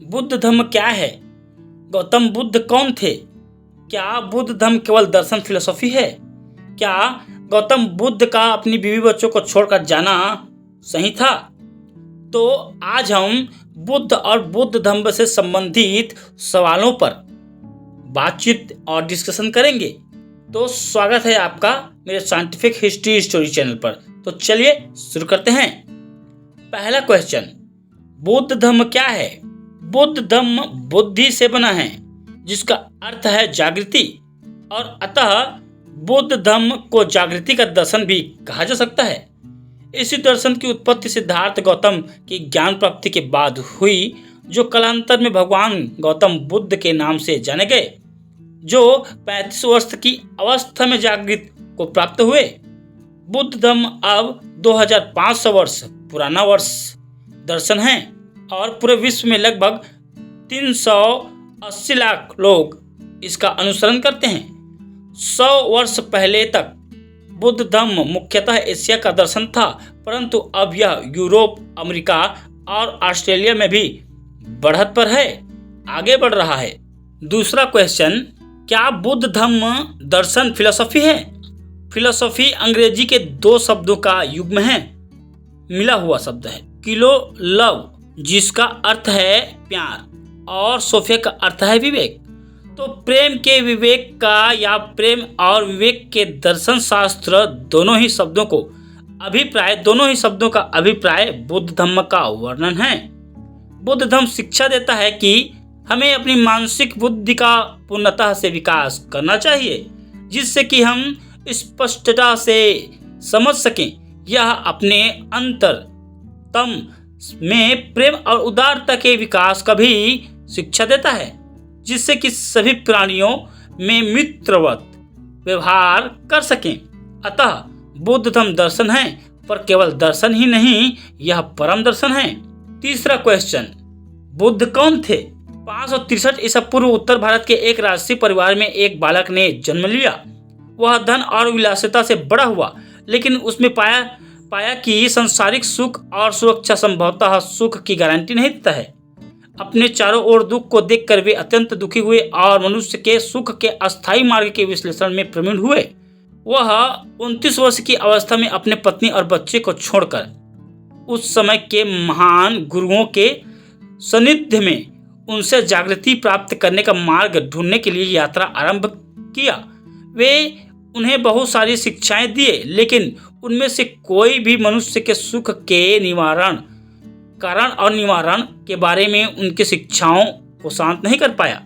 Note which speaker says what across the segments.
Speaker 1: बुद्ध धम्म क्या है? गौतम बुद्ध कौन थे? क्या बुद्ध धम्म केवल दर्शन फिलोसॉफी है? क्या गौतम बुद्ध का अपनी बीवी बच्चों को छोड़कर जाना सही था? तो आज हम बुद्ध और बुद्ध धम्म से संबंधित सवालों पर बातचीत और डिस्कशन करेंगे। तो स्वागत है आपका मेरे साइंटिफिक हिस्ट्री स्टोरी चैनल पर। तो चलिए शुरू करते हैं। पहला क्वेश्चन, बुद्ध धम्म क्या है? बुद्ध धम्म बुद्धि से बना है, जिसका अर्थ है जागृति, और अतः बुद्ध धम्म को जागृति का दर्शन भी कहा जा सकता है। इसी दर्शन की उत्पत्ति सिद्धार्थ गौतम की ज्ञान प्राप्ति के बाद हुई, जो कालांतर में भगवान गौतम बुद्ध के नाम से जाने गए, जो 35 वर्ष की अवस्था में जागृत को प्राप्त हुए। बुद्ध धम्म अब 2500 वर्ष पुराना दर्शन है और पूरे विश्व में लगभग 380 लाख लोग इसका अनुसरण करते हैं। 100 वर्ष पहले तक बुद्ध धम्म मुख्यतः एशिया का दर्शन था, परंतु अब यह यूरोप, अमेरिका और ऑस्ट्रेलिया में भी बढ़त पर है, आगे बढ़ रहा है। दूसरा क्वेश्चन, क्या बुद्ध धम्म दर्शन फिलोसॉफी है? फिलोसॉफी अंग्रेजी के 2 शब्दों का युग्म है, मिला हुआ शब्द है। किलो लव, जिसका अर्थ है प्यार, और सोफिया का अर्थ है विवेक। तो प्रेम के विवेक का या प्रेम और विवेक के दर्शन शास्त्र दोनों ही शब्दों का अभिप्राय बुद्ध धम्म का वर्णन है। बुद्ध धम्म शिक्षा देता है कि हमें अपनी मानसिक बुद्धि का पूर्णतः से विकास करना चाहिए, जिससे कि हम स्पष्टता से समझ सकें। यह अपने अंतरतम में प्रेम और उदारता के विकास का भी शिक्षा देता है, जिससे कि सभी प्राणियों में मित्रवत व्यवहार कर सकें। अतः बुद्ध धम्म दर्शन है, पर केवल दर्शन ही नहीं, यह परम दर्शन है। तीसरा क्वेश्चन, बुद्ध कौन थे? 563 ईसा पूर्व उत्तर भारत के एक राजसी परिवार में एक बालक ने जन्म लिया। वह धन और विलासिता से बड़ा हुआ, लेकिन उसमें पाया कि सांसारिक सुख और सुरक्षा संभवतः सुख की गारंटी नहीं देता है। अपने चारों ओर दुख को देखकर वे अत्यंत दुखी हुए और मनुष्य के सुख के अस्थायी मार्ग के विश्लेषण में प्रवीण हुए। वह 29 वर्ष की अवस्था में अपने पत्नी और बच्चे को छोड़कर उस समय के महान गुरुओं के सानिध्य में उनसे जागृति प्राप्त करने का मार्ग ढूंढने के लिए यात्रा आरंभ किया। वे उन्हें बहुत सारी शिक्षाएं दिए, लेकिन उनमें से कोई भी मनुष्य के सुख के कारण और निवारण के बारे में उनकी शिक्षाओं को शांत नहीं कर पाया।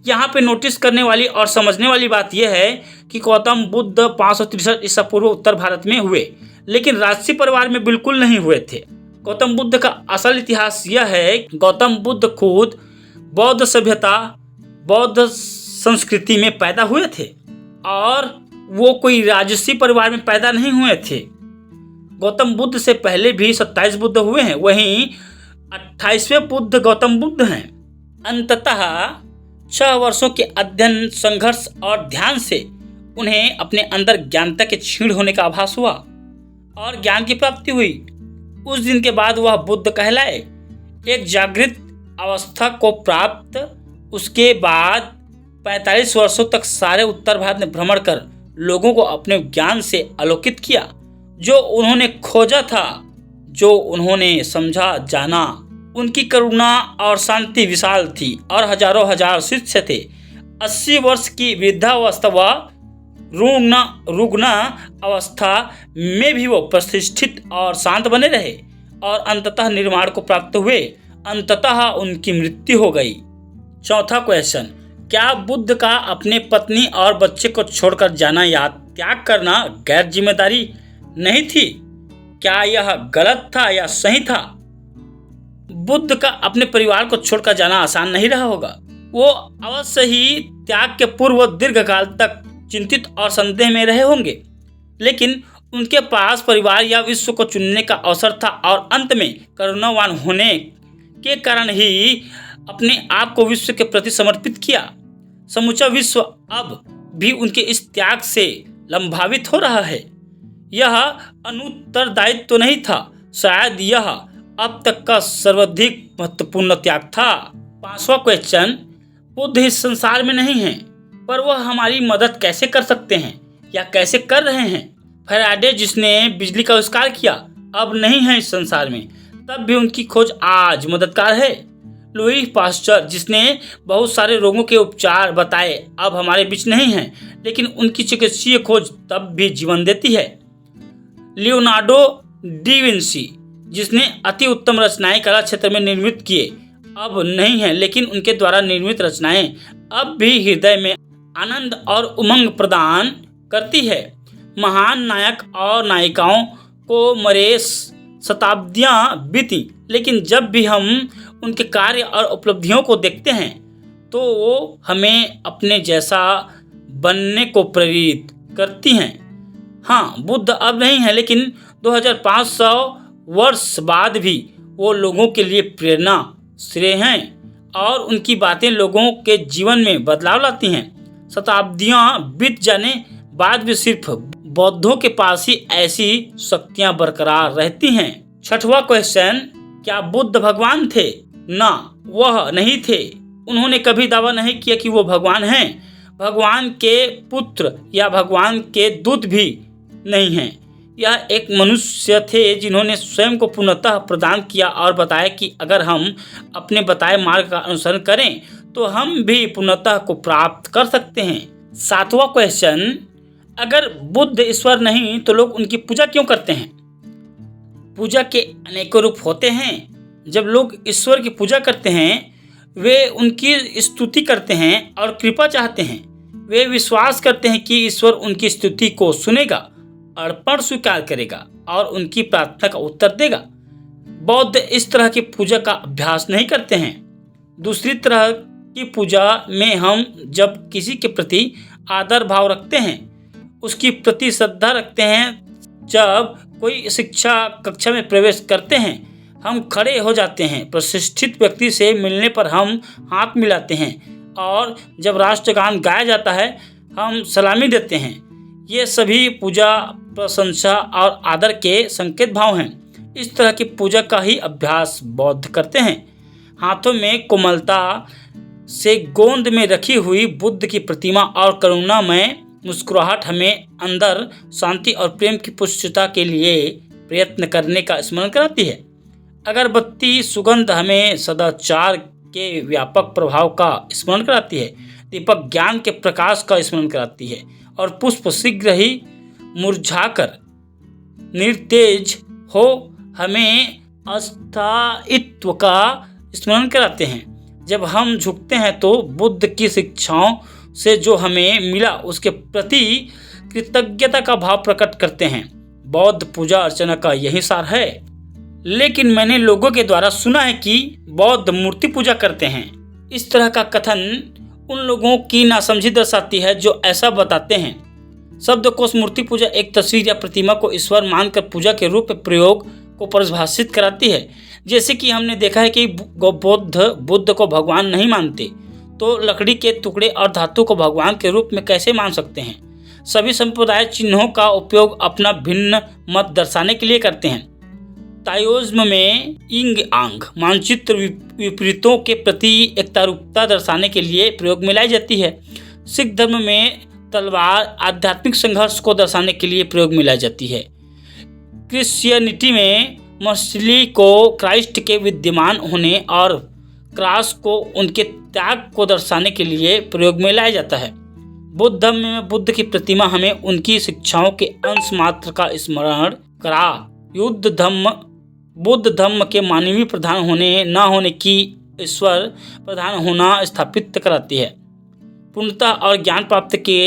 Speaker 1: यहाँ पे नोटिस करने वाली और समझने वाली बात यह है कि गौतम बुद्ध 563 ईसा पूर्व उत्तर भारत में हुए, लेकिन राजसी परिवार में बिल्कुल नहीं हुए थे। गौतम बुद्ध का असल इतिहास यह है कि गौतम बुद्ध खुद बौद्ध सभ्यता, बौद्ध संस्कृति में पैदा हुए थे और वो कोई राजसी परिवार में पैदा नहीं हुए थे। गौतम बुद्ध से पहले भी 27 बुद्ध हुए हैं, वहीं 28वें बुद्ध गौतम बुद्ध हैं। अंततः 6 वर्षों के अध्ययन, संघर्ष और ध्यान से उन्हें अपने अंदर ज्ञानता के क्षीण होने का आभास हुआ और ज्ञान की प्राप्ति हुई। उस दिन के बाद वह बुद्ध कहलाए। एक जागृत अवस्था को प्राप्त उसके बाद 45 वर्षों तक सारे उत्तर भारत में भ्रमण कर लोगों को अपने ज्ञान से आलोकित किया। जो उन्होंने खोजा था, जो उन्होंने समझा जाना, उनकी करुणा और शांति विशाल थी और हजारों हजार शिष्य थे। 80 वर्ष की वृद्धावस्था व रुग्ण अवस्था में भी वो प्रतिष्ठित और शांत बने रहे और अंततः निर्वाण को प्राप्त हुए। अंततः उनकी मृत्यु हो गई। चौथा क्वेश्चन, क्या बुद्ध का अपने पत्नी और बच्चे को छोड़कर जाना या त्याग करना गैर जिम्मेदारी नहीं थी? क्या यह गलत था या सही था? बुद्ध का अपने परिवार को छोड़कर जाना आसान नहीं रहा होगा। वो अवश्य ही त्याग के पूर्व दीर्घकाल तक चिंतित और संदेह में रहे होंगे, लेकिन उनके पास परिवार या विश्व को चुनने का अवसर था और अंत में करुणावान होने के कारण ही अपने आप को विश्व के प्रति समर्पित किया। समूचा विश्व अब भी उनके इस त्याग से लंभावित हो रहा है। यह अनुत्तरदायित्व तो नहीं था, शायद यह अब तक का सर्वाधिक महत्वपूर्ण त्याग था। 5वां क्वेश्चन, बुद्ध इस संसार में नहीं है, पर वह हमारी मदद कैसे कर सकते हैं या कैसे कर रहे हैं? फैराडे जिसने बिजली का आविष्कार किया अब नहीं है इस संसार में, तब भी उनकी खोज आज मददगार है। लुई पास्चर जिसने बहुत सारे रोगों के उपचार बताए अब हमारे बीच नहीं हैं, लेकिन उनकी चिकित्सीय खोज तब भी जीवन देती है। लियोनार्डो डी विंसी जिसने अति उत्तम रचनाएं कला क्षेत्र में निर्मित किए अब नहीं है, लेकिन उनके द्वारा निर्मित रचनाएं अब भी हृदय में आनंद और उमंग प्रदान करती है। महान नायक और नायिकाओं को मरे शताब्दियां बीती, लेकिन जब भी हम उनके कार्य और उपलब्धियों को देखते हैं तो वो हमें अपने जैसा बनने को प्रेरित करती हैं। हाँ, बुद्ध अब नहीं है, लेकिन 2500 वर्ष बाद भी वो लोगों के लिए प्रेरणा श्रेय हैं और उनकी बातें लोगों के जीवन में बदलाव लाती हैं। शताब्दियां बीत जाने बाद भी सिर्फ बौद्धों के पास ही ऐसी शक्तियां बरकरार रहती हैं। 6वां क्वेश्चन, क्या बुद्ध भगवान थे? ना, वह नहीं थे। उन्होंने कभी दावा नहीं किया कि वो भगवान हैं। भगवान के पुत्र या भगवान के दूत भी नहीं हैं। यह एक मनुष्य थे जिन्होंने स्वयं को पूर्णतः प्रदान किया और बताया कि अगर हम अपने बताए मार्ग का अनुसरण करें तो हम भी पूर्णतः को प्राप्त कर सकते हैं। 7वां क्वेश्चन, अगर बुद्ध ईश्वर नहीं तो लोग उनकी पूजा क्यों करते हैं? पूजा के अनेकों रूप होते हैं। जब लोग ईश्वर की पूजा करते हैं वे उनकी स्तुति करते हैं और कृपा चाहते हैं। वे विश्वास करते हैं कि ईश्वर उनकी स्तुति को सुनेगा, अर्पण स्वीकार करेगा और उनकी प्रार्थना का उत्तर देगा। बौद्ध इस तरह की पूजा का अभ्यास नहीं करते हैं। दूसरी तरह की पूजा में हम जब किसी के प्रति आदर भाव रखते हैं, उसकी प्रति श्रद्धा रखते हैं। जब कोई शिक्षा कक्षा में प्रवेश करते हैं हम खड़े हो जाते हैं। प्रतिष्ठित व्यक्ति से मिलने पर हम हाथ मिलाते हैं और जब राष्ट्रगान गाया जाता है हम सलामी देते हैं। ये सभी पूजा, प्रशंसा और आदर के संकेत भाव हैं। इस तरह की पूजा का ही अभ्यास बौद्ध करते हैं। हाथों में कोमलता से गोंद में रखी हुई बुद्ध की प्रतिमा और करुणामय मुस्कुराहट हमें अंदर शांति और प्रेम की पुष्टता के लिए प्रयत्न करने का स्मरण कराती है। अगरबत्ती सुगंध हमें सदाचार के व्यापक प्रभाव का स्मरण कराती है। दीपक ज्ञान के प्रकाश का स्मरण कराती है और पुष्प शीघ्र ही मुरझाकर निर्तेज हो हमें अस्थायित्व का स्मरण कराते हैं। जब हम झुकते हैं तो बुद्ध की शिक्षाओं से जो हमें मिला उसके प्रति कृतज्ञता का भाव प्रकट करते हैं। बौद्ध पूजा अर्चना का यही सार है। लेकिन मैंने लोगों के द्वारा सुना है कि बौद्ध मूर्ति पूजा करते हैं। इस तरह का कथन उन लोगों की नासमझी दर्शाती है जो ऐसा बताते हैं। शब्दकोश मूर्ति पूजा एक तस्वीर या प्रतिमा को ईश्वर मानकर पूजा के रूप में प्रयोग को परिभाषित कराती है। जैसे कि हमने देखा है कि बुद्ध को भगवान नहीं मानते तो लकड़ी के टुकड़े और धातु को भगवान के रूप में कैसे मान सकते हैं। सभी संप्रदाय चिन्हों का उपयोग अपना भिन्न मत दर्शाने के लिए करते हैं। ताओइज्म में यिंग यांग मानचित्र विपरीतों के प्रति एकतारूपता दर्शाने के लिए प्रयोग में लाई जाती है। सिख धर्म में तलवार आध्यात्मिक संघर्ष को दर्शाने के लिए प्रयोग में लाई जाती है। क्रिश्चियनिटी में मछली को क्राइस्ट के विद्यमान होने और क्रॉस को उनके त्याग को दर्शाने के लिए प्रयोग में लाया जाता है। बुद्ध धर्म में बुद्ध की प्रतिमा हमें उनकी शिक्षाओं के अंश मात्र का स्मरण करा बुद्ध धर्म के मानवीय प्रधान होने न होने की ईश्वर प्रधान होना स्थापित कराती है। पूर्णता और ज्ञान प्राप्त के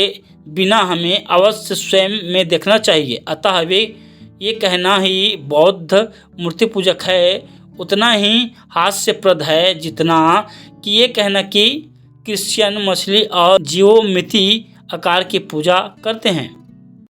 Speaker 1: बिना हमें अवश्य स्वयं में देखना चाहिए। अतः वे ये कहना ही बौद्ध मूर्ति पूजक है उतना ही हास्यप्रद है जितना कि ये कहना कि क्रिश्चियन मछली और जियोमेट्री आकार की पूजा करते हैं।